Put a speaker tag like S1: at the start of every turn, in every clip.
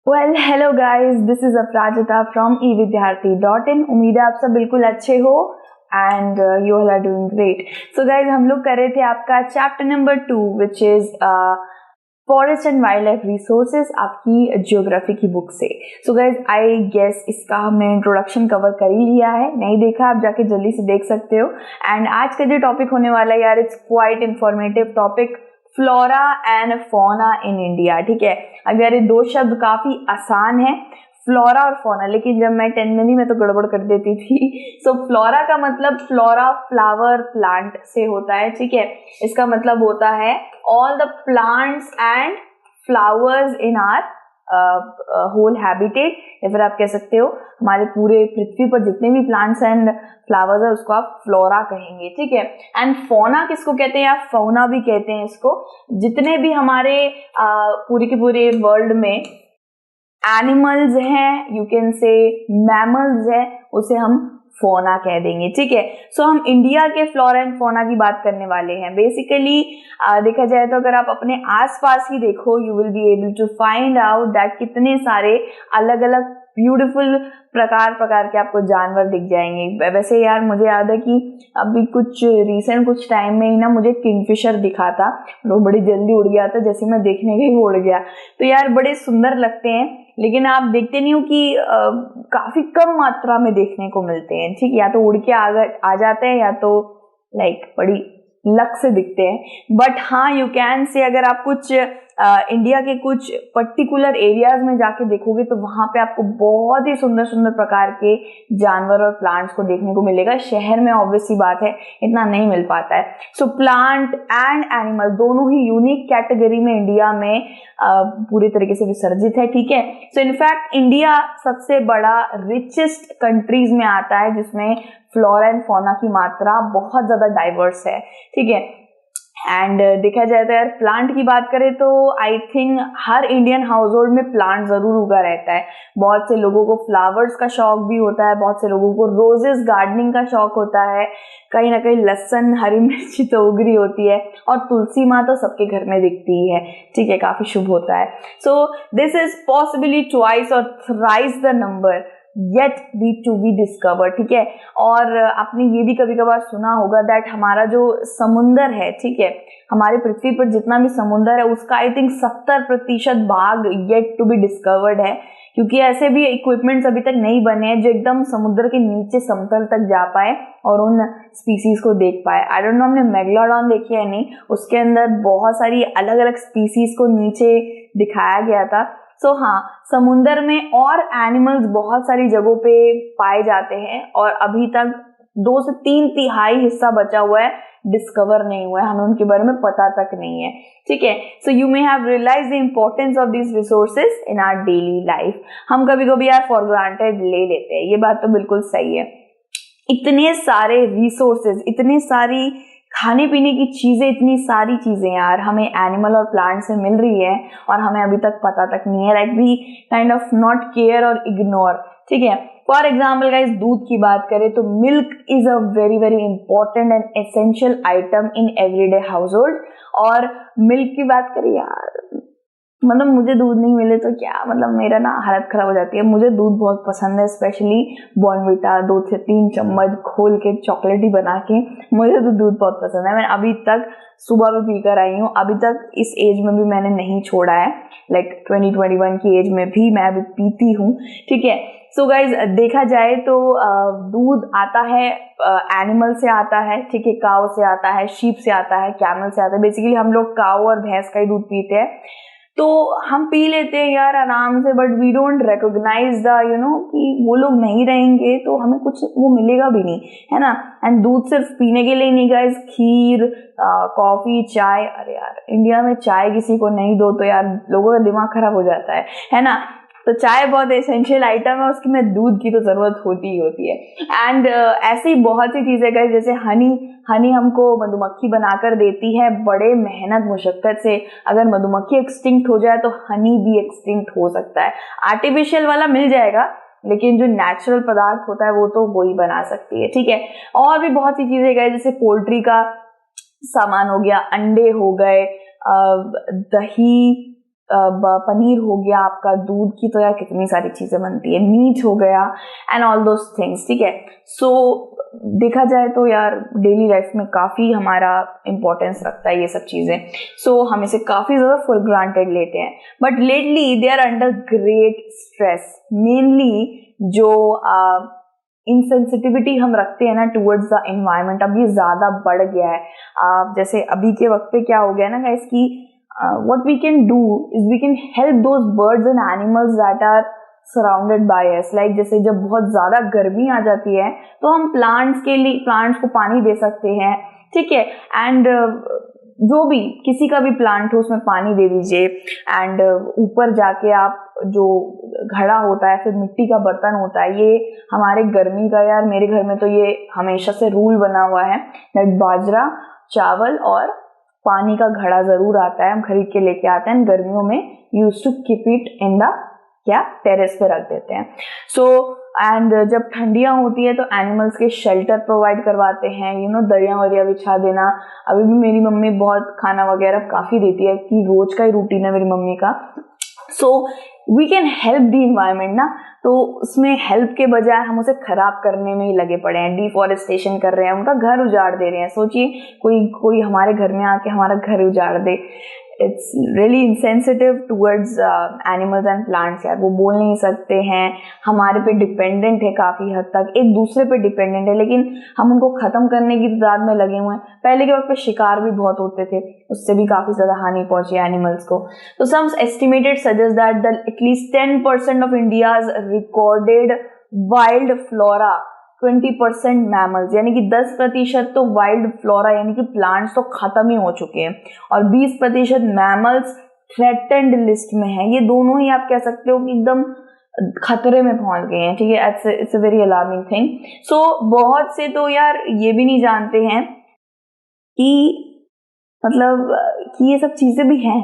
S1: Well hello guys, this is Aparajita from evidyarthi.in। उम्मीद है आप सब बिल्कुल अच्छे हो and you all are doing great. So guys, हम लोग कर रहे थे आपका chapter number 2 which is forest and wildlife resources, आपकी ज्योग्राफी की बुक से। सो गाइज, आई गेस इसका हमने इंट्रोडक्शन कवर कर ही लिया है। नहीं देखा आप जाके जल्दी से देख सकते हो। एंड आज का जो टॉपिक होने वाला है यार, it's quite informative topic, flora and fauna in India. ठीक है, अगर ये दो शब्द काफी आसान है, फ्लोरा और फौना, लेकिन जब मैं 10th में तो गड़बड़ कर देती थी। सो फ्लोरा का मतलब फ्लोरा फ्लावर प्लांट से होता है। ठीक है, इसका मतलब होता है all the plants and flowers in our whole habitat, या फिर आप कह सकते हो हमारे पूरे पृथ्वी पर जितने भी प्लांट्स एंड फ्लावर्स है उसको आप फ्लोरा कहेंगे। ठीक है, एंड फौना किसको कहते हैं, या फौना भी कहते हैं इसको, जितने भी हमारे पूरे के पूरे वर्ल्ड में एनिमल्स हैं, यू कैन से मैमल्स है, उसे हम फौना कह देंगे। ठीक है, सो हम इंडिया के फ्लोरा एंड फौना की बात करने वाले हैं। बेसिकली देखा जाए तो अगर आप अपने आसपास ही देखो, you will be able to find out that कितने सारे अलग अलग ब्यूटीफुल प्रकार के आपको जानवर दिख जाएंगे। वैसे यार मुझे याद है कि अभी कुछ टाइम में ही ना मुझे किंगफिशर दिखा था, वो बड़ी जल्दी उड़ गया था, जैसे मैं देखने गई वो उड़ गया। तो यार बड़े सुंदर लगते हैं, लेकिन आप देखते नहीं हो कि काफी कम मात्रा में देखने को मिलते हैं। ठीक, या तो उड़ के आ जाते हैं, या तो बड़ी लक से दिखते हैं। बट हाँ, यू कैन से अगर आप कुछ इंडिया के कुछ पर्टिकुलर एरियाज में जाके देखोगे तो वहां पे आपको बहुत ही सुंदर सुंदर प्रकार के जानवर और प्लांट्स को देखने को मिलेगा। शहर में ऑब्वियस सी बात है इतना नहीं मिल पाता है। सो प्लांट एंड एनिमल दोनों ही यूनिक कैटेगरी में इंडिया में पूरी तरीके से विसर्जित है। ठीक है, सो इनफैक्ट इंडिया सबसे बड़ा रिचेस्ट कंट्रीज में आता है, जिसमें फ्लोरा एंड फौना की मात्रा बहुत ज्यादा डाइवर्स है। ठीक है, एंड देखा जाए तो यार प्लांट की बात करें तो I think her Indian house hold में प्लांट जरूर उगा रहता है। बहुत से लोगों को फ्लावर्स का शौक भी होता है, बहुत से लोगों को रोजेस गार्डनिंग का शौक होता है, कहीं ना कहीं लहसुन हरी मिर्ची तो उग रही होती है, और तुलसी माँ तो सबके घर में दिखती ही है। ठीक है, काफी शुभ होता है। So this is possibly twice और thrice the number yet be to be discovered। ठीक है, और आपने ये भी कभी कभार सुना होगा दैट हमारा जो समुंदर है, ठीक है, हमारे पृथ्वी पर जितना भी समुंदर है उसका आई थिंक 70% भाग yet to be discovered है, क्योंकि ऐसे भी इक्विपमेंट्स अभी तक नहीं बने हैं जो एकदम समुद्र के नीचे समतल तक जा पाए और उन स्पीसीज को देख पाए। आई डोंट नो हमने मेगलोडॉन देखी है नहीं, उसके अंदर बहुत सारी अलग अलग स्पीसीज को नीचे दिखाया गया था। सो हाँ, समुंदर में और एनिमल्स बहुत सारी जगहों पे पाए जाते हैं, और अभी तक 2 से 3 तिहाई हिस्सा बचा हुआ है, डिस्कवर नहीं हुआ है, हमें उनके बारे में पता तक नहीं है। ठीक है, so you may have realised the importance of this resources in our daily life. हम कभी कभी यार फॉर ग्रांटेड ले लेते हैं, ये बात तो बिल्कुल सही है। इतने सारे रिसोर्सेज, इतनी सारी खाने पीने की चीजें, इतनी सारी चीजें यार हमें एनिमल और प्लांट से मिल रही है, और हमें अभी तक पता तक नहीं है। Like we kind of not care और इग्नोर। ठीक है, फॉर एग्जाम्पल गाइस, दूध की बात करें तो milk is a very very important and essential item in everyday house hold. और मिल्क की बात करें यार, मतलब मुझे दूध नहीं मिले तो क्या, मतलब मेरा ना हालत खराब हो जाती है। मुझे दूध बहुत पसंद है, स्पेशली बॉर्नविटा 2 से 3 चम्मच खोल के चॉकलेटी बना के, मुझे तो दूध बहुत पसंद है। मैं अभी तक सुबह भी पीकर आई हूँ, अभी तक इस एज में भी मैंने नहीं छोड़ा है। लाइक 2021 की एज में भी मैं अभी पीती हूँ। ठीक है, सो गाइज देखा जाए तो दूध आता है एनिमल से आता है। ठीक है, काऊ से आता है, शीप से आता है, कैमल से आता है। बेसिकली हम लोग काऊ और भैंस का ही दूध पीते हैं, तो हम पी लेते हैं यार आराम से, but we don't recognise the कि वो लोग नहीं रहेंगे तो हमें कुछ वो मिलेगा भी नहीं, है ना। एंड दूध सिर्फ पीने के लिए नहीं गाइस, खीर, कॉफी, चाय, अरे यार इंडिया में चाय किसी को नहीं दो तो यार लोगों का दिमाग खराब हो जाता है ना। तो चाय बहुत एसेंशियल आइटम है, उसकी में दूध की तो जरूरत होती ही होती है। एंड ऐसी बहुत सी चीजें गाइस, जैसे हनी हमको मधुमक्खी बनाकर देती है बड़े मेहनत मुशक्कत से। अगर मधुमक्खी एक्सटिंक्ट हो जाए तो हनी भी एक्सटिंक्ट हो सकता है। आर्टिफिशियल वाला मिल जाएगा, लेकिन जो नेचुरल पदार्थ होता है वो तो वो ही बना सकती है। ठीक है, और भी बहुत सी चीजें गए, जैसे पोल्ट्री का सामान हो गया, अंडे हो गए, दही, पनीर हो गया, आपका दूध की तो यार कितनी सारी चीजें बनती है, मीट हो गया एंड ऑल दोस थिंग्स, ठीक है। सो देखा जाए तो यार डेली लाइफ में काफी हमारा इंपॉर्टेंस रखता है ये सब चीजें। सो हम इसे काफी ज्यादा फॉर ग्रांटेड लेते हैं, but lately they are under great stress. Mainly जो इनसेंसिटिविटी हम रखते हैं ना टुवर्ड्स द एनवायरनमेंट, अब ये ज्यादा बढ़ गया है। जैसे अभी के वक्त पे क्या हो गया ना गाइस कि what we can do is we can help those birds and animals that are surrounded by us, like जैसे जब बहुत ज्यादा गर्मी आ जाती है तो हम प्लांट्स को पानी दे सकते हैं, ठीक है। एंड जो भी किसी का भी प्लांट हो उसमें पानी दे दीजिए। एंड ऊपर जाके आप जो घड़ा होता है, फिर मिट्टी का बर्तन होता है, ये हमारे गर्मी का यार मेरे घर में तो ये हमेशा से रूल बना हुआ है दैट बाजरा, चावल और पानी का घड़ा जरूर आता है, हम खरीद के लेके आते हैं। गर्मियों में use to keep it in the terrace पे रख देते हैं। सो एंड जब ठंडियां होती है तो एनिमल्स के शेल्टर प्रोवाइड करवाते हैं, दरिया वरिया बिछा देना। अभी भी मेरी मम्मी बहुत खाना वगैरह काफी देती है कि रोज का ही रूटीन है मेरी मम्मी का। So we can help the environment ना, तो उसमें हेल्प के बजाय हम उसे खराब करने में ही लगे पड़े हैं, डिफॉरेस्टेशन कर रहे हैं, उनका घर उजाड़ दे रहे हैं। सोचिए कोई हमारे घर में आके हमारा घर उजाड़ दे। It's really insensitive towards animals and plants यार, वो बोल नहीं सकते हैं, हमारे पे डिपेंडेंट है, काफी हद तक एक दूसरे पे डिपेंडेंट है, लेकिन हम उनको खत्म करने की तादाद में लगे हुए हैं। पहले के वक्त पे शिकार भी बहुत होते थे, उससे भी काफी ज्यादा हानि पहुंची एनिमल्स को। तो some estimated suggest that at least 10% of India's recorded wild flora, 20% mammals, यानी कि 10% तो वाइल्ड फ्लोरा यानी कि प्लांट्स तो खत्म ही हो चुके हैं, और 20% मैमल्स थ्रेटेंड लिस्ट में है। ये दोनों ही आप कह सकते हो कि एकदम खतरे में पहुंच गए हैं, ठीक है। It's a very alarming thing. So बहुत से तो यार ये भी नहीं जानते हैं कि मतलब कि ये सब चीजें भी हैं,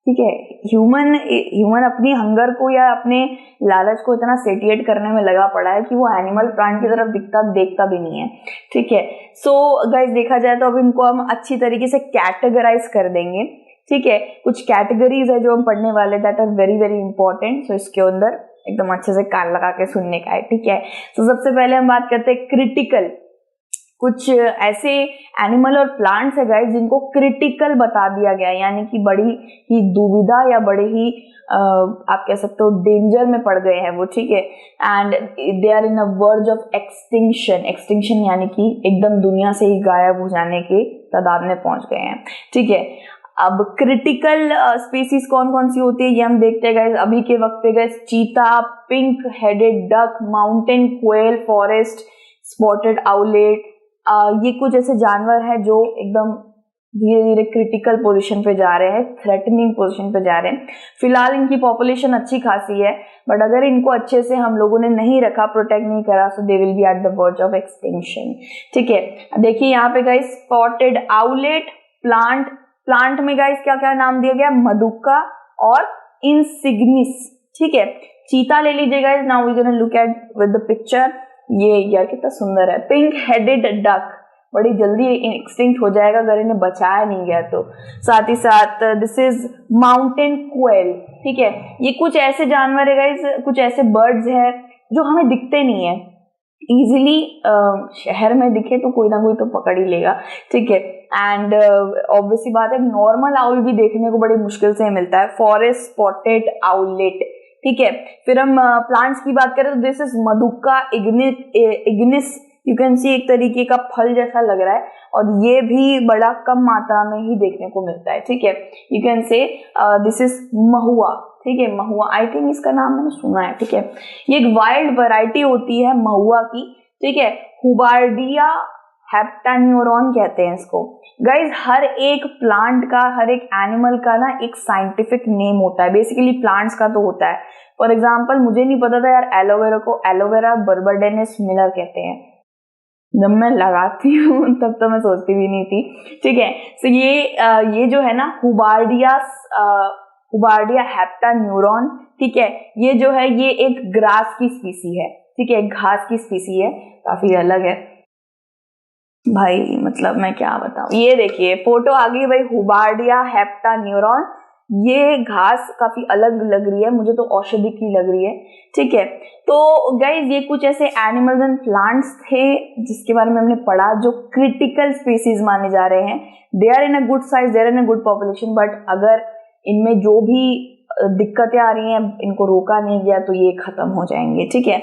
S1: ठीक है। ह्यूमन अपनी हंगर को या अपने लालच को इतना सेटिएट करने में लगा पड़ा है कि वो एनिमल प्लांट की तरफ देखता भी नहीं है, ठीक है। सो गाइस देखा जाए तो अब इनको हम अच्छी तरीके से कैटेगराइज कर देंगे, ठीक है। कुछ कैटेगरीज है जो हम पढ़ने वाले that are very very important. So इसके अंदर एकदम अच्छे से कान लगा के सुनने का है, ठीक है। तो सबसे पहले हम बात करते हैं क्रिटिकल। कुछ ऐसे एनिमल और प्लांट्स है गाइस जिनको क्रिटिकल बता दिया गया है, यानी कि बड़ी ही दुविधा या बड़े ही आप कह सकते हो डेंजर में पड़ गए हैं वो, ठीक है। And they are in a verge of extinction यानी कि एकदम दुनिया से ही गायब हो जाने के तादाद में पहुंच गए हैं, ठीक है। अब क्रिटिकल स्पीसीज कौन कौन सी होती है ये हम देखते हैं गाइस अभी के वक्त पे गाइस। चीता, pink headed duck, mountain quail, forest spotted owlet, ये कुछ ऐसे जानवर हैं जो एकदम धीरे धीरे क्रिटिकल पोजीशन पे जा रहे हैं, थ्रेटनिंग पोजीशन पे जा रहे हैं। फिलहाल इनकी पॉपुलेशन अच्छी खासी है, बट अगर इनको अच्छे से हम लोगों ने नहीं रखा, प्रोटेक्ट नहीं करा, so they will be at the verge of extinction, ठीक है। देखिए यहाँ पे गाइस स्पॉटेड आउलेट, प्लांट में गाइस क्या क्या नाम दिया गया, मधुका और इंसिग्निस, ठीक है। चीता ले लीजिए guys, now we gonna look at with the picture. ये यार कितना सुंदर है, पिंक हेडेड डक, बड़ी जल्दी एक्सटिंक्ट हो जाएगा अगर इन्हें बचाया नहीं गया तो। साथ ही साथ दिस इज माउंटेन क्वेल, ठीक है। ये कुछ ऐसे जानवर है गाइस, कुछ ऐसे बर्ड्स हैं जो हमें दिखते नहीं है इजीली, शहर में दिखे तो कोई ना कोई तो पकड़ ही लेगा, ठीक है। एंड ऑब्वियसली बात है नॉर्मल आउल भी देखने को बड़ी मुश्किल से मिलता है, फॉरेस्ट स्पॉटेड आउलेट, ठीक है। फिर हम प्लांट्स की बात करें तो this is मधुका Ignis, you can see एक तरीके का फल जैसा लग रहा है, और ये भी बड़ा कम मात्रा में ही देखने को मिलता है, ठीक है। You can say this is mahua, ठीक है। महुआ आई थिंक इसका नाम मैंने सुना है, ठीक है। ये एक वाइल्ड वैरायटी होती है महुआ की, ठीक है। हुबार्डिया हेप्टान्यूरॉन कहते हैं इसको। गाइज हर एक प्लांट का, हर एक एनिमल का ना एक साइंटिफिक नेम होता है, बेसिकली प्लांट्स का तो होता है। फॉर एग्जाम्पल मुझे नहीं पता था यार एलोवेरा को एलोवेरा बर्बाडेनस मिलर कहते हैं, जब मैं लगाती हूँ तब तो मैं सोचती भी नहीं थी, ठीक है। सो ये जो है ना हुबार्डिया हेप्टान्यूरॉन, ठीक है। ये जो है ये एक ग्रास की स्पीसी है, ठीक है, घास की स्पीसी है, काफी अलग है भाई, मतलब मैं क्या बताऊं। ये देखिए फोटो आ गई भाई, हुबार्डिया हेप्टान्यूरॉन, ये घास काफी अलग लग रही है, मुझे तो औषधि की लग रही है, ठीक है। तो गाइज ये कुछ ऐसे एनिमल्स एंड प्लांट्स थे जिसके बारे में हमने पढ़ा जो क्रिटिकल स्पीसीज माने जा रहे हैं। They are in a good size, they are in a good population, but अगर इनमें जो भी दिक्कतें आ रही हैं इनको रोका नहीं गया तो ये खत्म हो जाएंगे, ठीक है।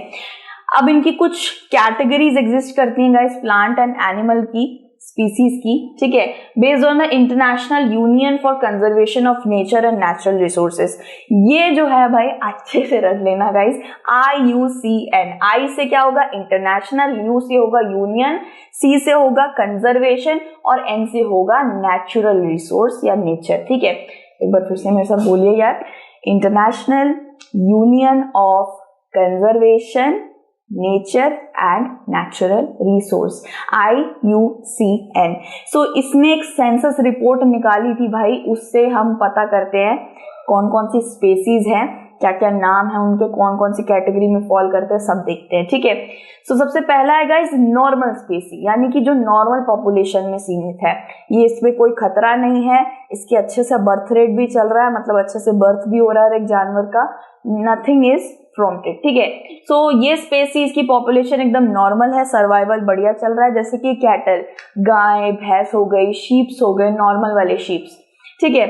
S1: अब इनकी कुछ कैटेगरीज एग्जिस्ट करती हैं गाइस प्लांट एंड एनिमल की, स्पीसीज की, ठीक है, based on the international union for conservation of nature and natural resources. ये जो है भाई अच्छे से रख लेना गाइस, IUCN। आई से क्या होगा इंटरनेशनल, यू से होगा यूनियन, सी से होगा कंजर्वेशन और एन से होगा नेचुरल रिसोर्स या नेचर, ठीक है। एक बार फिर से मेरे साथ बोलिए यार, international union of conservation nature and natural resource, IUCN। सो इसने एक सेंसस रिपोर्ट निकाली थी भाई, उससे हम पता करते हैं कौन कौन सी स्पेसीज हैं, क्या क्या नाम है उनके, कौन कौन सी कैटेगरी में फॉल करते हैं, सब देखते हैं, ठीक है। सो सबसे पहला है गाइस नॉर्मल स्पेसी, यानी कि जो नॉर्मल पॉपुलेशन में सीमित है, ये इसमें कोई खतरा नहीं है, इसके अच्छे से बर्थ रेट भी चल रहा है, मतलब अच्छे से बर्थ भी हो रहा है एक जानवर का, नथिंग इज प्रॉम्प्टेड, ठीक है। सो ये स्पेसीज की पॉपुलेशन एकदम नॉर्मल है, सर्वाइवल बढ़िया चल रहा है, जैसे कि कैटल, गाय भैंस हो गई, शीप्स हो गए, नॉर्मल वाले शीप्स, ठीक है।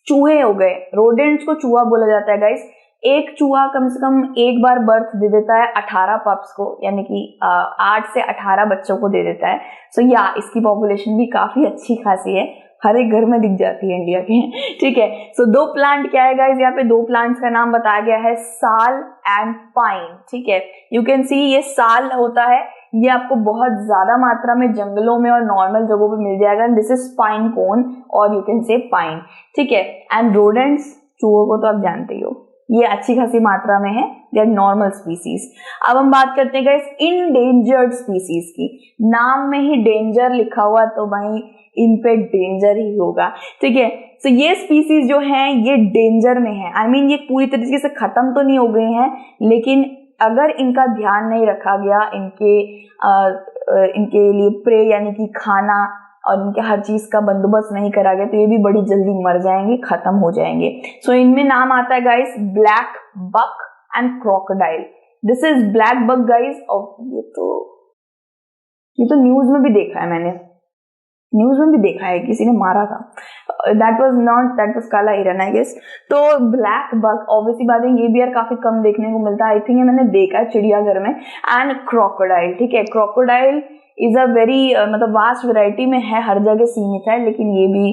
S1: चूहे हो गए, रोडेंट्स को चूहा बोला जाता है गाइस। एक चूहा कम से कम एक बार बर्थ दे देता है 18 पप्स को, यानी कि 8 से 18 बच्चों को दे देता है। सो या इसकी पॉपुलेशन भी काफी अच्छी खासी है, हर एक घर में दिख जाती है इंडिया के, ठीक है। सो दो प्लांट क्या है गाइस, यहाँ पे दो प्लांट्स का नाम बताया गया है, साल एंड पाइन, ठीक है। यू कैन सी ये साल होता है, ये आपको बहुत ज्यादा मात्रा में जंगलों में और नॉर्मल जगहों पे मिल जाएगा, दिस इज पाइन कोन और यू कैन से पाइन, ठीक है। एंड रोडेंट्स, चूहों को तो आप जानते ही हो, ये अच्छी खासी मात्रा में है, दे आर नॉर्मल स्पीसीज। अब हम बात करते हैं गाइस इंडेंजर्ड स्पीसीज की, नाम में ही डेंजर लिखा हुआ तो भाई इन पे डेंजर ही होगा, ठीक है। तो ये स्पीसीज जो हैं ये डेंजर में है, आई मीन ये पूरी तरीके से खत्म तो नहीं हो गई हैं, लेकिन अगर इनका ध्यान नहीं रखा गया, इनके लिए प्रे यानी कि खाना और इनके हर चीज का बंदोबस्त नहीं करा गया तो ये भी बड़ी जल्दी मर जाएंगे, खत्म हो जाएंगे। सो इनमें नाम आता है guys blackbuck and crocodile. This is blackbuck guys, और ये तो न्यूज में भी देखा है मैंने, न्यूज में भी देखा है, किसी ने मारा था, दैट वाज काला हिरन आई गेस। तो ब्लैक बक ऑब्वियसली बात है, ये भी यार काफी कम देखने को मिलता है, आई थिंक मैंने देखा है चिड़ियाघर में। एंड क्रोकोडाइल, ठीक है, क्रोकोडाइल इज अ वेरी मतलब वास्ट वैरायटी में है, हर जगह सीमित है, लेकिन ये भी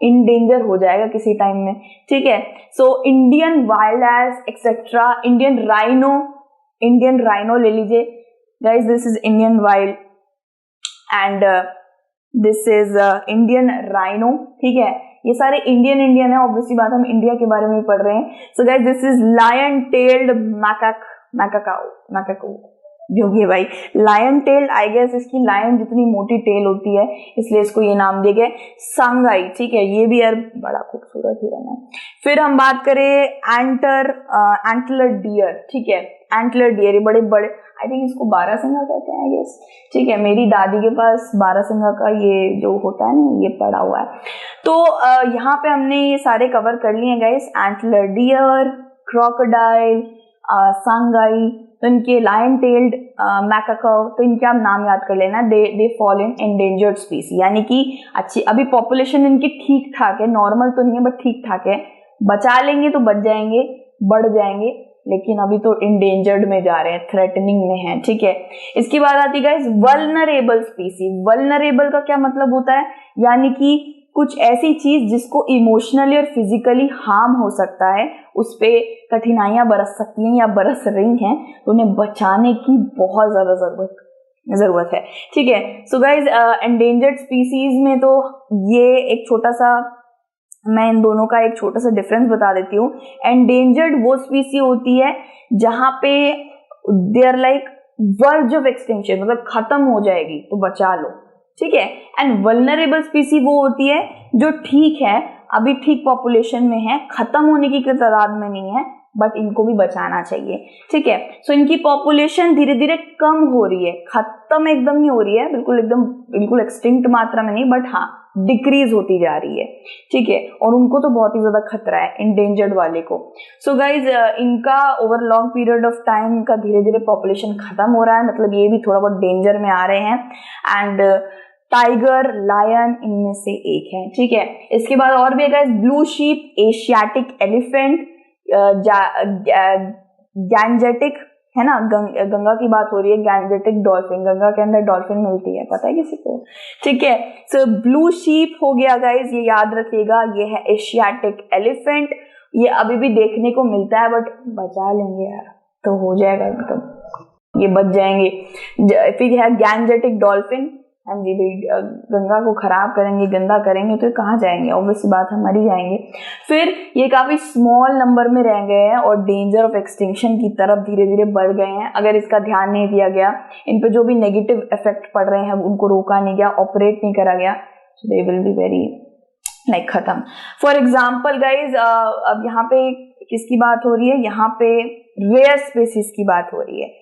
S1: इन डेंजर हो जाएगा किसी टाइम में, ठीक है। So Indian wild ass etcetera, Indian rhino ले लीजिए guys, this is Indian wild and this is Indian rhino, ठीक है। ये सारे इंडियन है, ऑब्वियसली बात हम इंडिया के बारे में ही पढ़ रहे हैं। So guys this is lion tailed macaque जो भी है भाई, लायन टेल्ड, आई गेस इसकी लायन जितनी मोटी टेल होती है इसलिए इसको ये नाम दिया गया, सांगाई, ठीक है। ये भी यार बड़ा खूबसूरत हिरन है। फिर हम बात करें एंटलर डियर, ठीक है, एंटलर डियर, ये बड़े बड़े, आई थिंक इसको बारहसिंगा कहते हैं आई गेस, ठीक है। मेरी दादी के पास बारहसिंगा का ये जो होता है ना ये पड़ा हुआ है। तो यहाँ पे हमने ये सारे कवर कर लिए हैं गाइस, एंटलर डियर, क्रोकोडाइल, सांगाई, तो इनके लायन टेल्ड मैकाको, तो इनके आप नाम याद कर लेना, दे फॉल इन एंडेंजर्ड स्पीसी, यानी कि अच्छी अभी पॉपुलेशन इनकी ठीक ठाक है, नॉर्मल तो नहीं है बट ठीक ठाक है, बचा लेंगे तो बच जाएंगे, बढ़ जाएंगे, लेकिन अभी तो इंडेंजर्ड में जा रहे हैं, थ्रेटनिंग में है, ठीक है। इसके बाद आती है वल्नरेबल स्पीसी। वल्नरेबल का क्या मतलब होता है, यानी कि कुछ ऐसी चीज जिसको इमोशनली और फिजिकली हार्म हो सकता है, उस पे कठिनाइयां बरस सकती हैं या बरस रही हैं, तो उन्हें बचाने की बहुत ज्यादा जरूरत है, ठीक है। सो गाइज एंडेंजर्ड स्पीसीज में तो ये एक छोटा सा, मैं इन दोनों का एक छोटा सा डिफरेंस बता देती हूँ। एंडेंजर्ड वो स्पीसी होती है जहां पे they are like verge of extinction, मतलब खत्म हो जाएगी तो बचा लो, ठीक है। एंड वल्नरेबल स्पीसी वो होती है जो ठीक है, अभी ठीक पॉपुलेशन में है, खत्म होने की तादाद में नहीं है, बट इनको भी बचाना चाहिए, ठीक है। सो इनकी पॉपुलेशन धीरे धीरे कम हो रही है, खत्म एकदम नहीं हो रही है, बिल्कुल एक्सटिंक्ट मात्रा में नहीं, बट हाँ डिक्रीज होती जा रही है, ठीक है, और उनको तो बहुत ही ज्यादा खतरा है इंडेंजर्ड वाले को। सो गाइज इनका over long period of time का धीरे धीरे पॉपुलेशन खत्म हो रहा है, मतलब ये भी थोड़ा बहुत डेंजर में आ रहे हैं। एंड टाइगर, लायन इनमें से एक है, ठीक है। इसके बाद और भी है guys, blue sheep, Asiatic elephant, Gangetic है ना, गंगा की बात हो रही है, गैंजेटिक डॉल्फिन, गंगा के अंदर डॉल्फिन मिलती है, पता है किसी को, ठीक है। सो ब्लू शीप हो गया गाइज, ये याद रखिएगा, ये है एशियाटिक एलिफेंट, ये अभी भी देखने को मिलता है बट बचा लेंगे यार तो हो जाएगा, मतलब ये बच जाएंगे। फिर है गैंजेटिक डॉल्फिन, हम जी भाई गंगा को खराब करेंगे, गंदा करेंगे तो कहाँ जाएंगे, ऑब्वियस बात हम मर ही जाएंगे। फिर ये काफी स्मॉल नंबर में रह गए हैं और डेंजर ऑफ एक्सटिंक्शन की तरफ धीरे धीरे बढ़ गए हैं। अगर इसका ध्यान नहीं दिया गया, इन पे जो भी नेगेटिव इफेक्ट पड़ रहे हैं उनको रोका नहीं गया, ऑपरेट नहीं करा गया, so they will be very like खत्म। फॉर एग्जाम्पल गाइज अब यहाँ पे किसकी बात हो रही है, यहाँ पे रेयर स्पीसीज की बात हो रही है।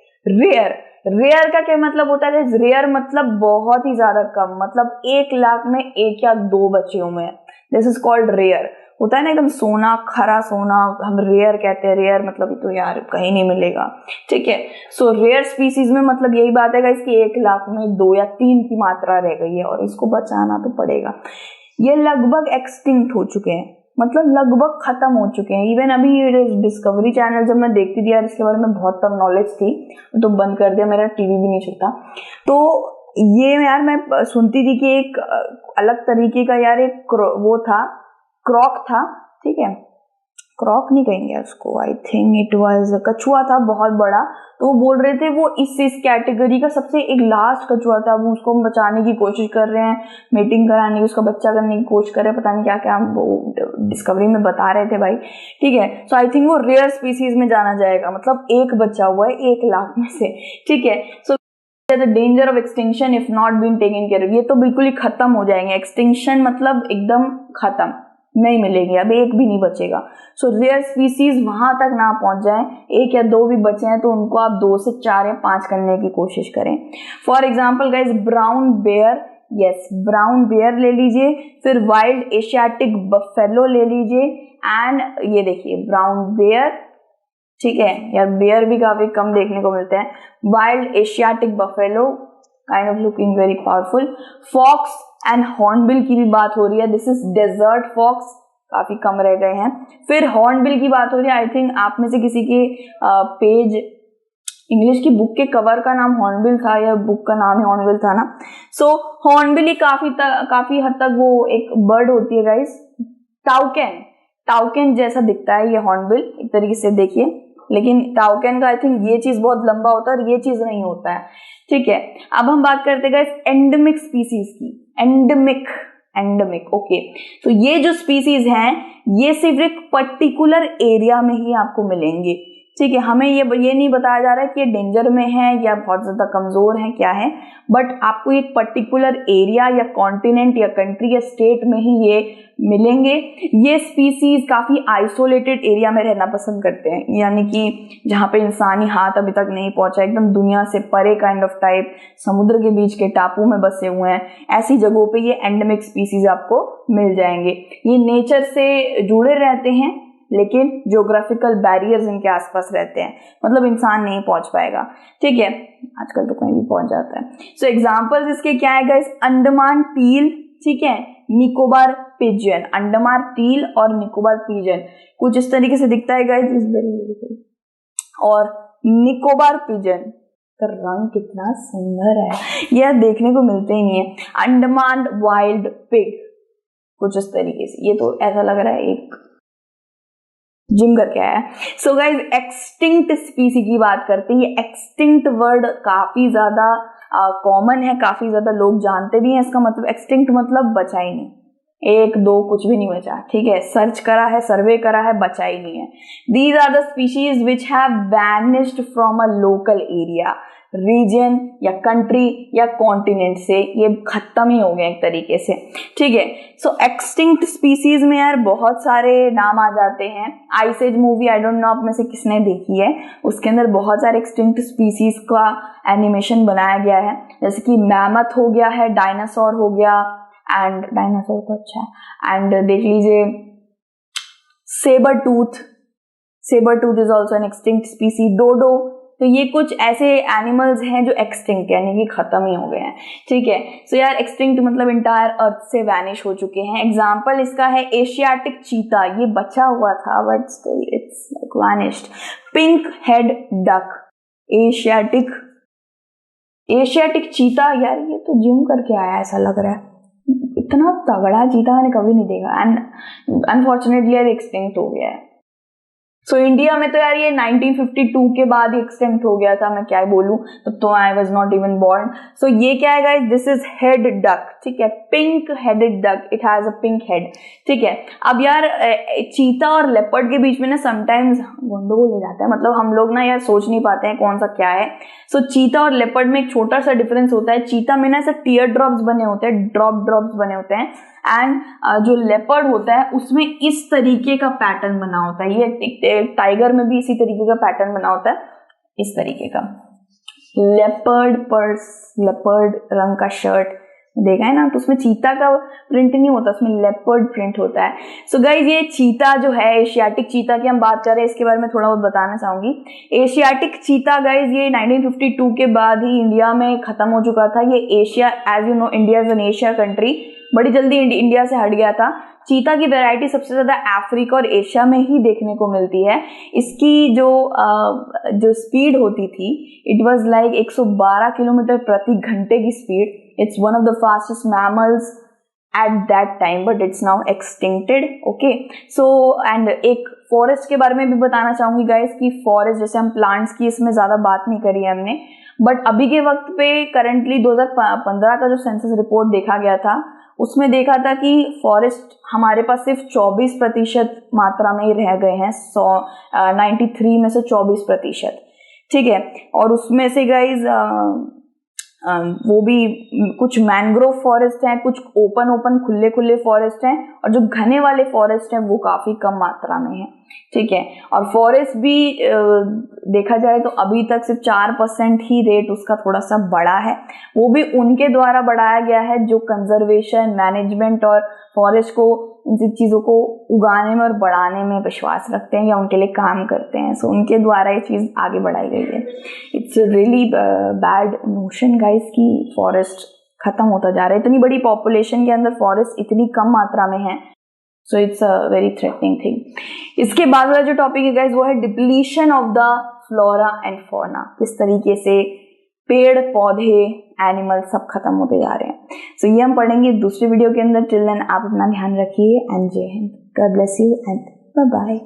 S1: रेयर का क्या मतलब होता है, रेयर मतलब बहुत ही ज्यादा कम, मतलब 1 लाख में 1 या 2 बचे हुए हैं, दिस इज कॉल्ड रेयर। होता है ना एकदम सोना, खरा सोना, हम रेयर कहते हैं, रेयर मतलब तो यार कहीं नहीं मिलेगा, ठीक है। सो रेयर स्पीसीज में मतलब यही बात है कि 1 लाख में 2 या 3 की मात्रा रह गई है और इसको बचाना तो पड़ेगा। ये लगभग एक्सटिंक्ट हो चुके हैं, मतलब लगभग खत्म हो चुके हैं। इवन अभी डिस्कवरी चैनल जब मैं देखती थी यार, इसके बारे में बहुत कम नॉलेज थी तो बंद कर दिया, मेरा टीवी भी नहीं चलता। तो ये यार मैं सुनती थी कि एक अलग तरीके का यार एक वो था, क्रॉक था, ठीक है, क्रॉक नहीं कहेंगे उसको, आई थिंक इट वाज कछुआ था बहुत बड़ा। तो वो बोल रहे थे वो इस कैटेगरी का सबसे एक लास्ट कछुआ था, वो उसको हम बचाने की कोशिश कर रहे हैं, मीटिंग कराने की, उसका बच्चा करने की कोशिश कर रहे हैं, पता नहीं क्या क्या वो डिस्कवरी में बता रहे थे भाई, ठीक है। सो आई थिंक वो रेयर स्पीसीज में जाना जाएगा, मतलब एक बच्चा हुआ है 1 लाख में से, ठीक है। So the danger of extinction if not been taken care, ये तो बिल्कुल ही खत्म हो जाएंगे, एक्सटिंक्शन मतलब एकदम खत्म, नहीं मिलेंगे, अब एक भी नहीं बचेगा। सो रेयर स्पीसीज वहां तक ना पहुंच जाए, 1 या 2 भी बचे हैं तो उनको आप 2 से 4 या 5 करने की कोशिश करें। For example guys brown bear, yes brown bear ले लीजिए, फिर वाइल्ड एशियाटिक बफेलो ले लीजिए, एंड ये देखिए ब्राउन बेयर, ठीक है यार, बेयर भी काफी कम देखने को मिलते हैं, wild Asiatic buffalo kind of looking very powerful, fox and hornbill की भी बात हो रही है, दिस इज डेजर्ट फॉक्स, काफी कम रह गए हैं। फिर हॉर्नबिल की बात हो रही है, आई थिंक आप में से किसी के पेज इंग्लिश की बुक के कवर का नाम हॉर्नबिल था या बुक का नाम ही हॉर्नबिल था ना। सो हॉर्नबिल ही काफी हद तक वो एक बर्ड होती है गाइस, टाउकेन जैसा दिखता है ये हॉर्नबिल एक तरीके से देखिए, लेकिन टाउकेन का आई थिंक ये चीज बहुत लंबा होता है और ये चीज नहीं होता है, ठीक है। अब हम बात करते हैं गाइस एंडेमिक स्पीसीज की, एंडेमिक ओके। तो ये जो स्पीसीज हैं ये सिर्फ एक पर्टिकुलर एरिया में ही आपको मिलेंगे, ठीक है। हमें ये नहीं बताया जा रहा है कि ये डेंजर में है या बहुत ज्यादा कमजोर है क्या है, बट आपको एक पर्टिकुलर एरिया या कॉन्टिनेंट या कंट्री या स्टेट में ही ये मिलेंगे। ये स्पीसीज काफी आइसोलेटेड एरिया में रहना पसंद करते हैं, यानी कि जहाँ पे इंसानी हाथ अभी तक नहीं पहुंचा, एकदम दुनिया से परे काइंड ऑफ टाइप, समुद्र के बीच के टापू में बसे हुए हैं, ऐसी जगहों पे ये एंडेमिक स्पीसीज आपको मिल जाएंगे। ये नेचर से जुड़े रहते हैं लेकिन ज्योग्राफिकल बैरियर्स इनके आसपास रहते हैं, मतलब इंसान नहीं पहुंच पाएगा, ठीक है। आजकल तो कहीं भी पहुंच जाता है। सो एग्जांपल्स इसके क्या है गाइस, अंडमान टील, ठीक है, निकोबार पिजन, अंडमान टील और निकोबार पिजन कुछ इस तरीके से दिखता है गाइस, इस वेरी, और निकोबार पिजन का रंग कितना सुंदर है, यह देखने को मिलते ही नहीं है। अंडमान वाइल्ड पिग कुछ इस तरीके से, ये तो ऐसा लग रहा है एक जिम करके आया। सो गाइज एक्सटिंक्ट स्पीसी की बात करते हैं, ये एक्सटिंक्ट वर्ड काफी ज्यादा कॉमन है, काफी ज्यादा लोग जानते भी हैं। इसका मतलब एक्सटिंक्ट मतलब बचा ही नहीं, 1 2 कुछ भी नहीं बचा, ठीक है। सर्च करा है, सर्वे करा है, बचा ही नहीं है। These are the species which have vanished from a local area, region या कंट्री या कॉन्टिनेंट से ये खत्म ही हो गए एक तरीके से, ठीक है। सो एक्सटिंक्ट स्पीसीज में यार बहुत सारे नाम आ जाते हैं। Ice Age movie, I don't know आप में से किसने देखी है, उसके अंदर बहुत सारे एक्सटिंक्ट स्पीसीज का एनिमेशन बनाया गया है, जैसे कि मैमथ हो गया है, डायनासोर हो गया, एंड डायनासोर तो अच्छा है। एंड देख लीजिए sabre tooth is also an extinct species. Dodo, तो ये कुछ ऐसे एनिमल्स हैं जो एक्सटिंक्ट यानी कि खत्म ही हो गए हैं, ठीक है। सो यार एक्सटिंक्ट मतलब इंटायर अर्थ से वैनिश हो चुके हैं। एग्जाम्पल इसका है एशियाटिक चीता, ये बचा हुआ था but still it's vanished. Pink head duck, Asiatic cheetah, यार ये तो जिम करके आया ऐसा लग रहा है, इतना तगड़ा चीता मैंने कभी नहीं देखा एंड अनफॉर्चुनेटली यार एक्सटिंक्ट हो गया है। सो इंडिया में तो यार ये 1952 के बाद ही एक्सटेंट हो गया था, मैं क्या बोलूं, तो I was not even born. So ये क्या है guys, this is head duck, ठीक है, pink headed duck, it has a pink head, ठीक है। अब यार चीता और लेपर्ड के बीच में ना समटाइम्स गंडगोल हो जाता है, मतलब हम लोग ना यार सोच नहीं पाते हैं कौन सा क्या है। सो चीता और लेपर्ड में एक छोटा सा डिफरेंस होता है, चीता में ना ऐसे टीयर ड्रॉप्स बने होते हैं, ड्रॉप्स बने होते हैं, एंड जो लेपर्ड होता है उसमें इस तरीके का पैटर्न बना होता है। ये टाइगर में भी इसी तरीके का पैटर्न बना होता है, इस तरीके का। लेपर्ड पर्स, लेपर्ड रंग का शर्ट देखा है ना, तो उसमें चीता का प्रिंट नहीं होता, उसमें लेपर्ड प्रिंट होता है। सो गाइज ये चीता जो है, एशियाटिक चीता की हम बात कर रहे हैं, इसके बारे में थोड़ा बहुत बताना चाहूंगी। एशियाटिक चीता गाइज ये 1952 के बाद ही इंडिया में खत्म हो चुका था। ये Asia, as you know India is an Asia country, बड़ी जल्दी इंडिया से हट गया था। चीता की वैरायटी सबसे ज्यादा अफ्रीका और एशिया में ही देखने को मिलती है। इसकी जो स्पीड होती थी, इट वाज लाइक 112 किलोमीटर प्रति घंटे की speed. It's one of the fastest mammals at that time, but it's now extincted, okay. So and एक फॉरेस्ट के बारे में भी बताना चाहूंगी गाइस, कि फॉरेस्ट जैसे हम प्लांट्स की इसमें ज्यादा बात नहीं करी है हमने, बट अभी के वक्त पे करंटली 2015 का जो सेंसस रिपोर्ट देखा गया था, उसमें देखा था कि फॉरेस्ट हमारे पास सिर्फ 24% मात्रा में ही रह गए हैं, 93 में से 24%, ठीक है। और उसमें से गाइज वो भी कुछ मैंग्रोव फॉरेस्ट हैं, कुछ ओपन खुले फॉरेस्ट हैं, और जो घने वाले फॉरेस्ट हैं वो काफी कम मात्रा में है, ठीक है। और फॉरेस्ट भी देखा जाए तो अभी तक सिर्फ 4% ही रेट उसका थोड़ा सा बढ़ा है, वो भी उनके द्वारा बढ़ाया गया है जो कंजर्वेशन, मैनेजमेंट और फॉरेस्ट को, इन चीजों को उगाने में और बढ़ाने में विश्वास रखते हैं या उनके लिए काम करते हैं। सो उनके द्वारा ये चीज आगे बढ़ाई गई है। It's really bad notion guys कि फॉरेस्ट खत्म होता जा रहा है, इतनी बड़ी पॉपुलेशन के अंदर फॉरेस्ट इतनी कम मात्रा में है। So it's a very threatening thing. इसके बाद वाला जो टॉपिक है गाइस वो है depletion of the flora and fauna, किस तरीके से पेड़ पौधे एनिमल सब खत्म होते जा रहे हैं। सो ये हम पढ़ेंगे दूसरे वीडियो के अंदर। टिल देन आप अपना ध्यान रखिए एंड जय Hind, God bless you and bye bye.